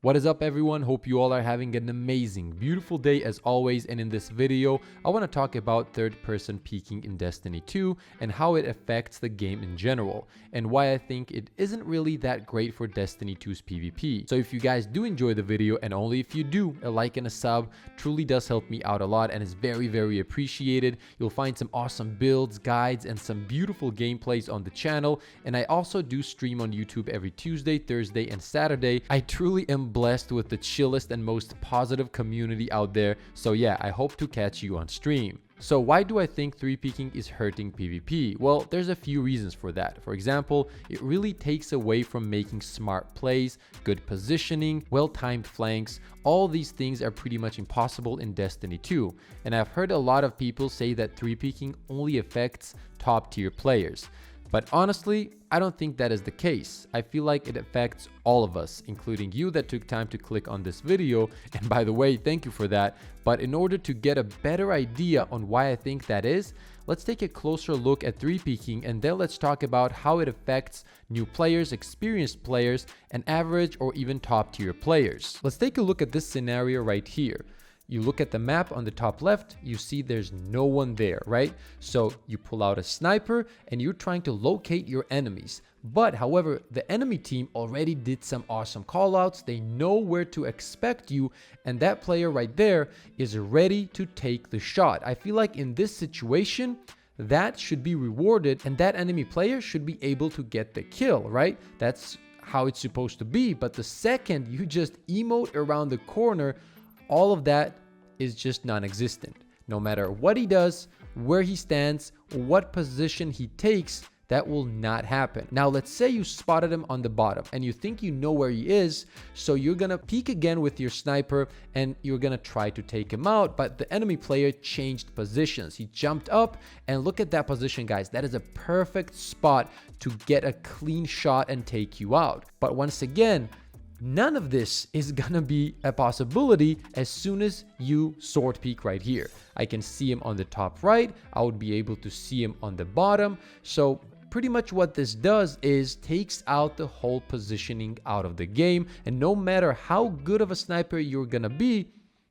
What is up, everyone? Hope you all are having an amazing, beautiful day as always. And in this video, I want to talk about third-person peeking in Destiny 2 and how it affects the game in general, and why I think it isn't really that great for Destiny 2's PvP. So if you guys do enjoy the video, and only if you do, a like and a sub truly does help me out a lot and is very, very appreciated. You'll find some awesome builds, guides, and some beautiful gameplays on the channel. And I also do stream on YouTube every Tuesday, Thursday, and Saturday. I truly am blessed with the chillest and most positive community out there, so yeah, I hope to catch you on stream. So why do I think 3-peeking is hurting PvP? Well, there's a few reasons for that. For example, it really takes away from making smart plays, good positioning, well-timed flanks. All these things are pretty much impossible in Destiny 2. And I've heard a lot of people say that 3-peeking only affects top-tier players. But honestly, I don't think that is the case. I feel like it affects all of us, including you that took time to click on this video. And by the way, thank you for that. But in order to get a better idea on why I think that is, let's take a closer look at 3-peeking, and then let's talk about how it affects new players, experienced players, and average or even top tier players. Let's take a look at this scenario right here. You look at the map on the top left, you see there's no one there, right? So you pull out a sniper and you're trying to locate your enemies. But however, the enemy team already did some awesome callouts. They know where to expect you, and that player right there is ready to take the shot. I feel like in this situation, that should be rewarded, and that enemy player should be able to get the kill, right? That's how it's supposed to be. But the second you just emote around the corner, all of that is just non-existent. No matter what he does, where he stands, what position he takes, that will not happen. Now, let's say you spotted him on the bottom and you think you know where he is, so you're gonna peek again with your sniper and you're gonna try to take him out, but the enemy player changed positions. He jumped up, and look at that position, guys. That is a perfect spot to get a clean shot and take you out. But once again, none of this is gonna be a possibility as soon as you sword peek right here. I can see him on the top right. I would be able to see him on the bottom. So pretty much what this does is takes out the whole positioning out of the game. And no matter how good of a sniper you're gonna be,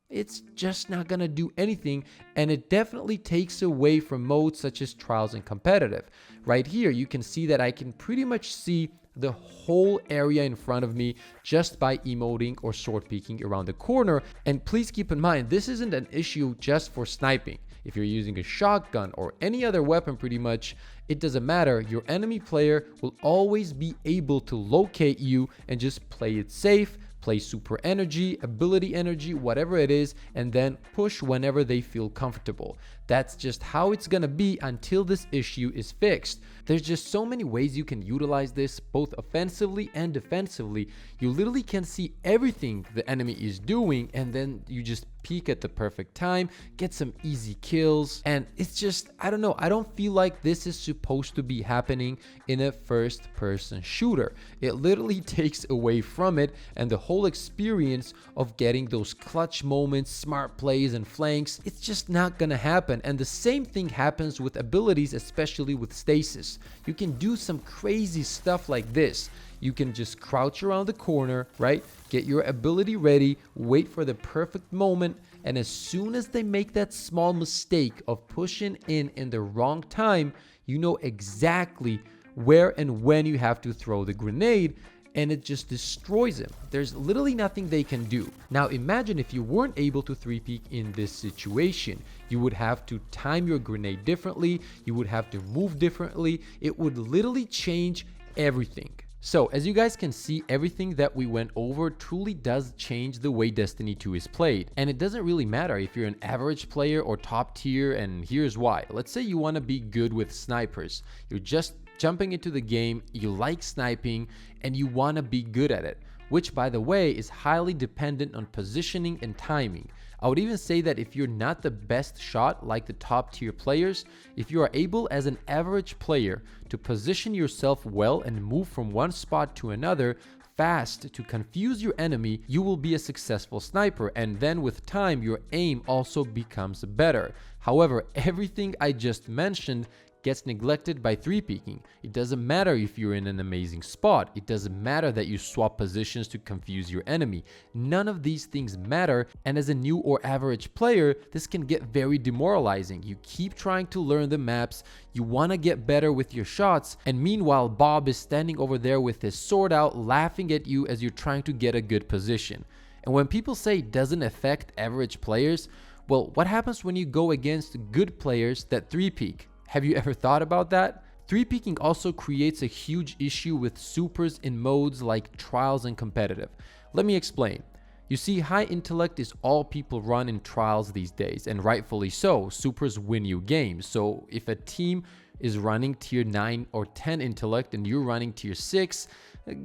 it's just not gonna do anything. And it definitely takes away from modes such as trials and competitive. Right here, you can see that I can pretty much see the whole area in front of me just by emoting or sword peeking around the corner. And please keep in mind, this isn't an issue just for sniping. If you're using a shotgun or any other weapon, pretty much, it doesn't matter. Your enemy player will always be able to locate you and just play it safe, play super energy, ability energy, whatever it is, and then push whenever they feel comfortable. That's just how it's gonna be until this issue is fixed. There's just so many ways you can utilize this, both offensively and defensively. You literally can see everything the enemy is doing, and then you just peek at the perfect time, get some easy kills. And it's just, I don't know, I don't feel like this is supposed to be happening in a first-person shooter. It literally takes away from it and the whole experience of getting those clutch moments, smart plays, and flanks. It's just not gonna happen. And the same thing happens with abilities, especially with stasis. You can do some crazy stuff like this. You can just crouch around the corner, right? Get your ability ready, wait for the perfect moment, and as soon as they make that small mistake of pushing in the wrong time, you know exactly where and when you have to throw the grenade, and it just destroys him. There's literally nothing they can do. Now imagine if you weren't able to 3-peek in this situation. You would have to time your grenade differently, you would have to move differently. It would literally change everything. So as you guys can see, everything that we went over truly does change the way Destiny 2 is played. And it doesn't really matter if you're an average player or top tier, and here's why. Let's say you want to be good with snipers. You're just jumping into the game, you like sniping, and you want to be good at it, which by the way is highly dependent on positioning and timing. I would even say that if you're not the best shot like the top tier players, if you are able as an average player to position yourself well and move from one spot to another fast to confuse your enemy, you will be a successful sniper, and then with time your aim also becomes better. However, everything I just mentioned gets neglected by 3-peaking. It doesn't matter if you're in an amazing spot. It doesn't matter that you swap positions to confuse your enemy. None of these things matter, and as a new or average player, this can get very demoralizing. You keep trying to learn the maps, you want to get better with your shots, and meanwhile Bob is standing over there with his sword out laughing at you as you're trying to get a good position. And when people say it doesn't affect average players, well, what happens when you go against good players that 3-peak? Have you ever thought about that? 3-peaking also creates a huge issue with supers in modes like Trials and Competitive. Let me explain. You see, high intellect is all people run in Trials these days, and rightfully so. Supers win you games. So if a team is running tier 9 or 10 intellect and you're running tier 6,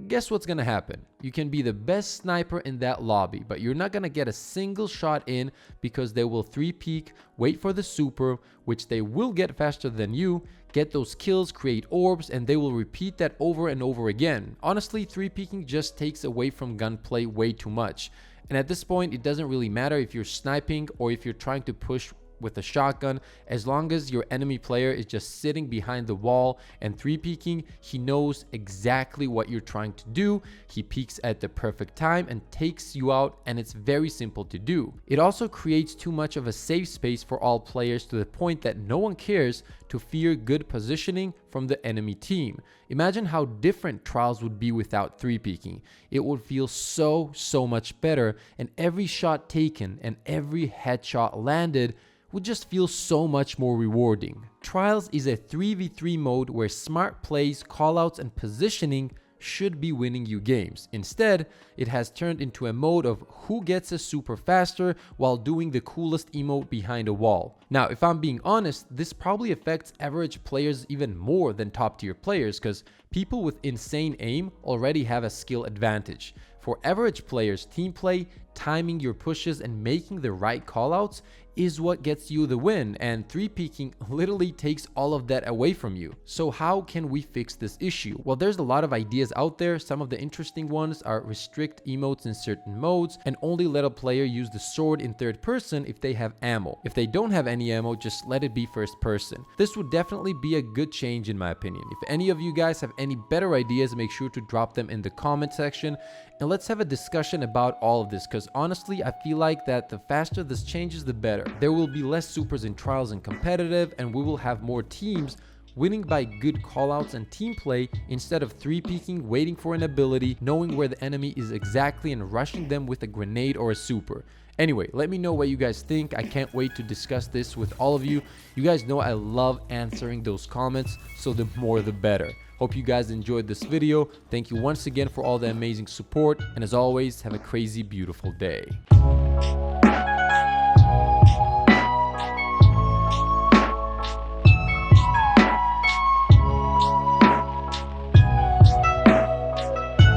guess what's gonna happen? You can be the best sniper in that lobby, but you're not gonna get a single shot in because they will 3-peak, wait for the super, which they will get faster than you, get those kills, create orbs, and they will repeat that over and over again. Honestly, 3-peaking just takes away from gunplay way too much. And at this point, it doesn't really matter if you're sniping or if you're trying to push with a shotgun. As long as your enemy player is just sitting behind the wall and 3-peaking, he knows exactly what you're trying to do. He peeks at the perfect time and takes you out, and it's very simple to do. It also creates too much of a safe space for all players to the point that no one cares to fear good positioning from the enemy team. Imagine how different Trials would be without 3-peaking. It would feel so much better, and every shot taken and every headshot landed would just feel so much more rewarding. Trials is a 3v3 mode where smart plays, callouts, and positioning should be winning you games. Instead, it has turned into a mode of who gets a super faster while doing the coolest emote behind a wall. Now, if I'm being honest, this probably affects average players even more than top tier players, because people with insane aim already have a skill advantage. For average players, team play, timing your pushes, and making the right callouts is what gets you the win, and 3-peaking literally takes all of that away from you. So how can we fix this issue? Well, there's a lot of ideas out there. Some of the interesting ones are restrict emotes in certain modes and only let a player use the sword in third person if they have ammo. If they don't have any ammo, just let it be first person. This would definitely be a good change in my opinion. If any of you guys have any better ideas, make sure to drop them in the comment section, and let's have a discussion about all of this, because honestly I feel like that the faster this changes, the better. There will be less supers in Trials and Competitive, and we will have more teams winning by good callouts and team play instead of 3-peaking, waiting for an ability, knowing where the enemy is exactly, and rushing them with a grenade or a super. Anyway, let me know what you guys think. I can't wait to discuss this with all of you. You guys know I love answering those comments, so the more the better. Hope you guys enjoyed this video. Thank you once again for all the amazing support, and as always, have a crazy beautiful day.